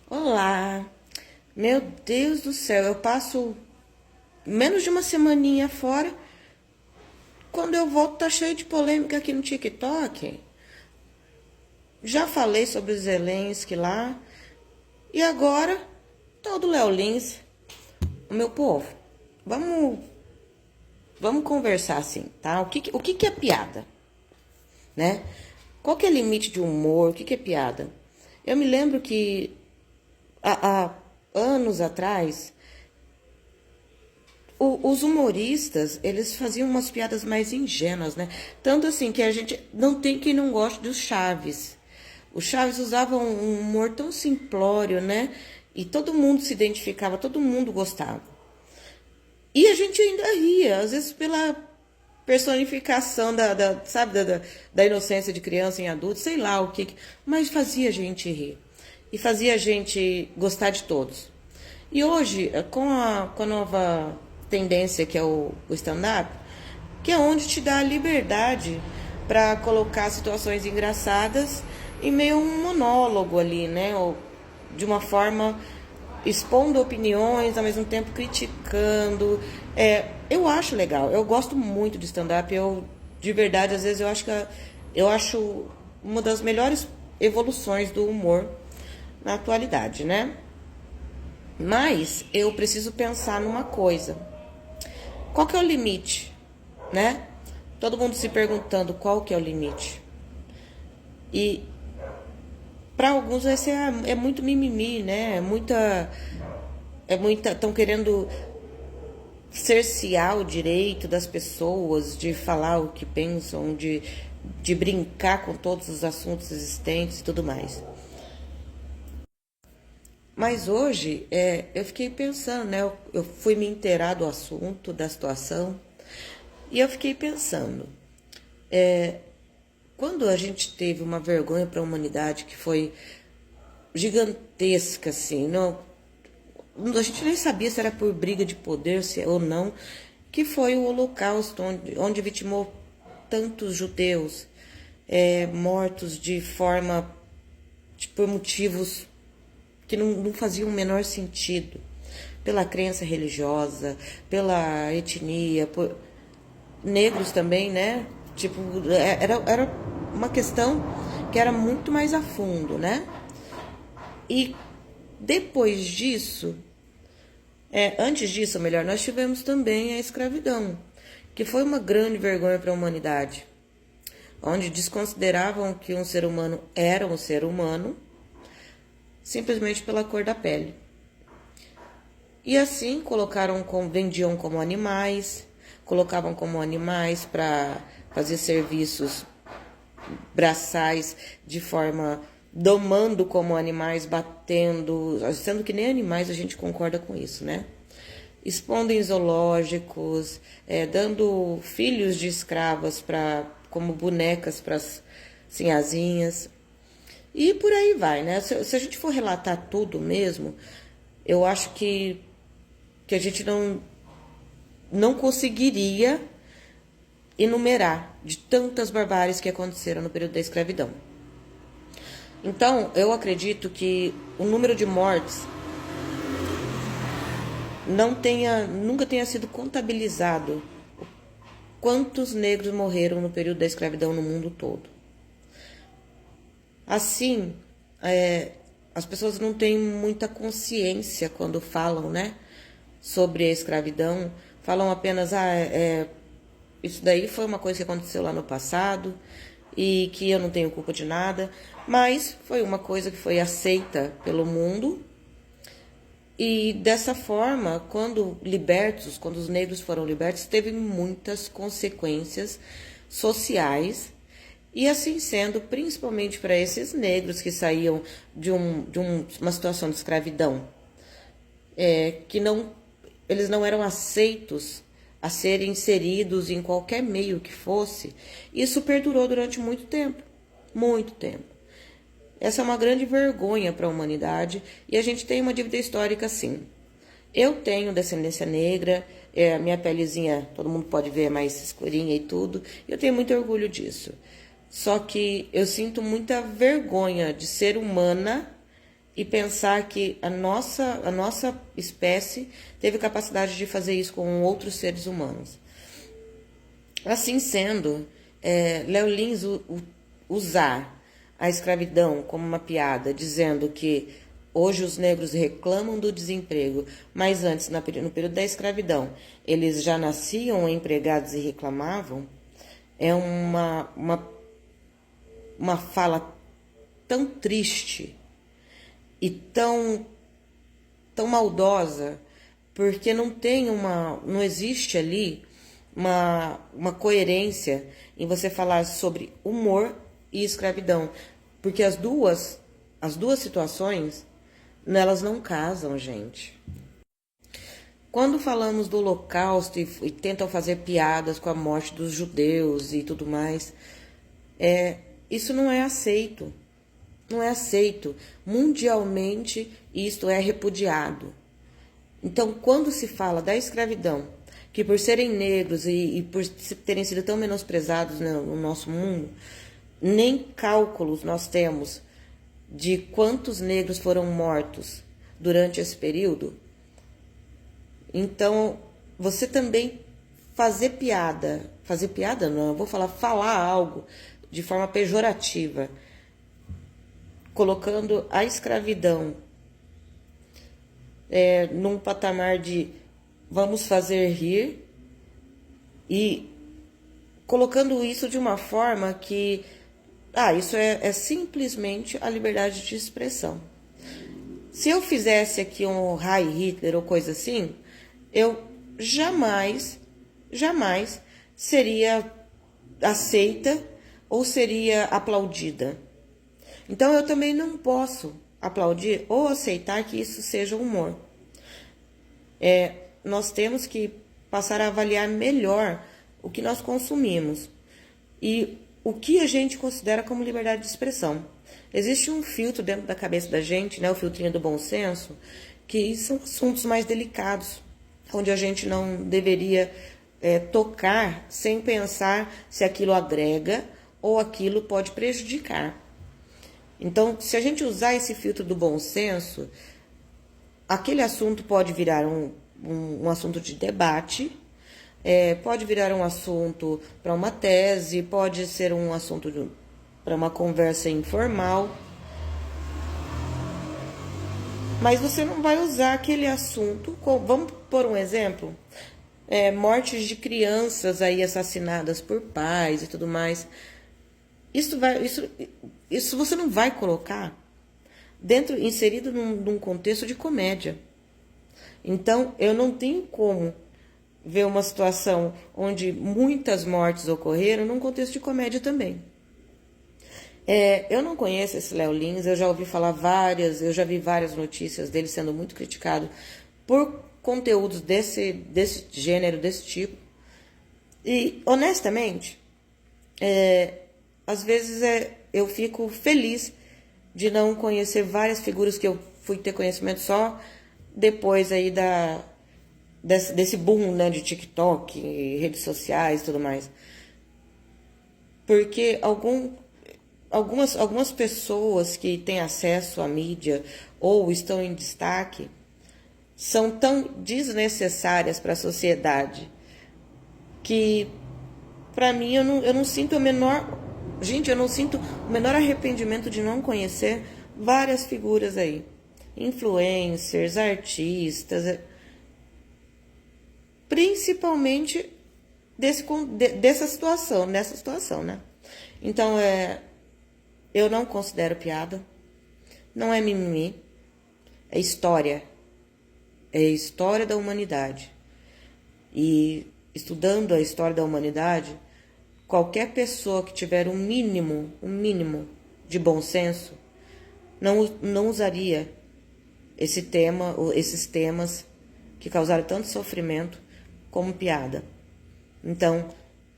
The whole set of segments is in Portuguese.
Olá, meu Deus do céu, eu passo menos de uma semaninha fora, quando eu volto tá cheio de polêmica aqui no TikTok. Já falei sobre o Zelensky lá, e agora todo Léo Lins, o meu povo, vamos, vamos conversar assim, tá? O que é piada, né? Qual que é o limite de humor? O que é piada? Eu me lembro que há anos atrás os humoristas, eles faziam umas piadas mais ingênuas, né? Tanto assim que a gente não tem quem não goste dos Chaves. O Chaves usava um humor tão simplório, né? E todo mundo se identificava, todo mundo gostava. E a gente ainda ria, às vezes pela personificação sabe, da inocência de criança em adulto, sei lá o que, mas fazia a gente rir. E fazia a gente gostar de todos. E hoje, com a nova tendência que é o stand-up, que é onde te dá a liberdade para colocar situações engraçadas em meio a um monólogo ali, né? Ou de uma forma expondo opiniões, ao mesmo tempo criticando. Eu acho legal, eu gosto muito de stand-up. Eu, de verdade, às vezes eu acho uma das melhores evoluções do humor na atualidade, né? Mas eu preciso pensar numa coisa. Qual que é o limite, né? Todo mundo se perguntando qual que é o limite. E para alguns esse é muito mimimi, né? É muita, estão querendo cercear o direito das pessoas de falar o que pensam, de brincar com todos os assuntos existentes e tudo mais. Mas hoje, eu fiquei pensando, né? Eu fui me inteirar do assunto, da situação, e eu fiquei pensando, quando a gente teve uma vergonha para a humanidade que foi gigantesca, assim, não, a gente nem sabia se era por briga de poder ou não, que foi o Holocausto, onde vitimou tantos judeus, mortos de forma, por motivos que não faziam o menor sentido, pela crença religiosa, pela etnia, por negros também, né? Tipo, era uma questão que era muito mais a fundo, né? E depois disso, antes disso, melhor, nós tivemos também a escravidão, que foi uma grande vergonha para a humanidade, onde desconsideravam que um ser humano era um ser humano simplesmente pela cor da pele. E assim vendiam como animais, colocavam como animais para fazer serviços braçais de forma domando como animais, batendo, sendo que nem animais a gente concorda com isso, né? Expondo em zoológicos, dando filhos de escravas como bonecas para as sinhazinhas. E por aí vai, né? Se a gente for relatar tudo mesmo, eu acho que a gente não conseguiria enumerar de tantas barbáries que aconteceram no período da escravidão. Então, eu acredito que o número de mortes nunca tenha sido contabilizado quantos negros morreram no período da escravidão no mundo todo. Assim, as pessoas não têm muita consciência quando falam, né, sobre a escravidão. Falam apenas, isso daí foi uma coisa que aconteceu lá no passado e que eu não tenho culpa de nada, mas foi uma coisa que foi aceita pelo mundo. E dessa forma, quando os negros foram libertos, teve muitas consequências sociais. E assim sendo, principalmente para esses negros que saíam de uma situação de escravidão, que eles não eram aceitos a serem inseridos em qualquer meio que fosse, isso perdurou durante muito tempo, muito tempo. Essa é uma grande vergonha para a humanidade e a gente tem uma dívida histórica, sim. Eu tenho descendência negra, a minha pelezinha, todo mundo pode ver, é mais escurinha e tudo, e eu tenho muito orgulho disso. Só que eu sinto muita vergonha de ser humana e pensar que a nossa espécie teve capacidade de fazer isso com outros seres humanos. Assim sendo, Léo Lins usar a escravidão como uma piada, dizendo que hoje os negros reclamam do desemprego, mas antes, no período da escravidão, eles já nasciam empregados e reclamavam, é uma fala tão triste e tão maldosa, porque não existe ali uma coerência em você falar sobre humor e escravidão, porque as duas situações, elas não casam, gente. Quando falamos do Holocausto e tentam fazer piadas com a morte dos judeus e tudo mais, isso não é aceito. Não é aceito. Mundialmente, isto é repudiado. Então, quando se fala da escravidão, que por serem negros e por terem sido tão menosprezados no nosso mundo, nem cálculos nós temos de quantos negros foram mortos durante esse período. Então, você também fazer piada não, eu vou falar algo de forma pejorativa, colocando a escravidão num patamar de vamos fazer rir e colocando isso de uma forma que isso é simplesmente a liberdade de expressão. Se eu fizesse aqui um Heil Hitler ou coisa assim, eu jamais seria aceita ou seria aplaudida. Então eu também não posso aplaudir ou aceitar que isso seja humor. Nós temos que passar a avaliar melhor o que nós consumimos e o que a gente considera como liberdade de expressão. Existe um filtro dentro da cabeça da gente, né, o filtrinho do bom senso, que são assuntos mais delicados, onde a gente não deveria tocar sem pensar se aquilo agrega ou aquilo pode prejudicar. Então, se a gente usar esse filtro do bom senso, aquele assunto pode virar um assunto de debate, pode virar um assunto para uma tese, pode ser um assunto para uma conversa informal. Mas você não vai usar aquele assunto. Vamos por um exemplo: mortes de crianças aí assassinadas por pais e tudo mais. Isso você não vai colocar inserido num contexto de comédia. Então, eu não tenho como ver uma situação onde muitas mortes ocorreram num contexto de comédia também. Eu não conheço esse Léo Lins, eu já ouvi falar eu já vi várias notícias dele sendo muito criticado por conteúdos desse gênero, desse tipo. E, honestamente, às vezes eu fico feliz de não conhecer várias figuras que eu fui ter conhecimento só depois aí desse boom, né, de TikTok, redes sociais e tudo mais. Porque algumas pessoas que têm acesso à mídia ou estão em destaque são tão desnecessárias para a sociedade que, para mim, eu não sinto eu não sinto o menor arrependimento de não conhecer várias figuras aí. Influencers, artistas, principalmente nessa situação, né? Então, eu não considero piada, não é mimimi, é história da humanidade. E estudando a história da humanidade, qualquer pessoa que tiver um mínimo de bom senso não usaria esses temas que causaram tanto sofrimento como piada. Então,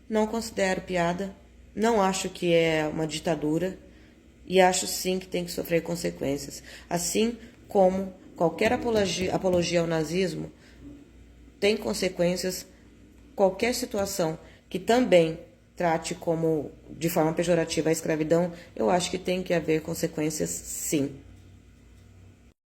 não considero piada, não acho que é uma ditadura e acho sim que tem que sofrer consequências. Assim como qualquer apologia ao nazismo tem consequências, qualquer situação que também trate de forma pejorativa a escravidão, eu acho que tem que haver consequências sim.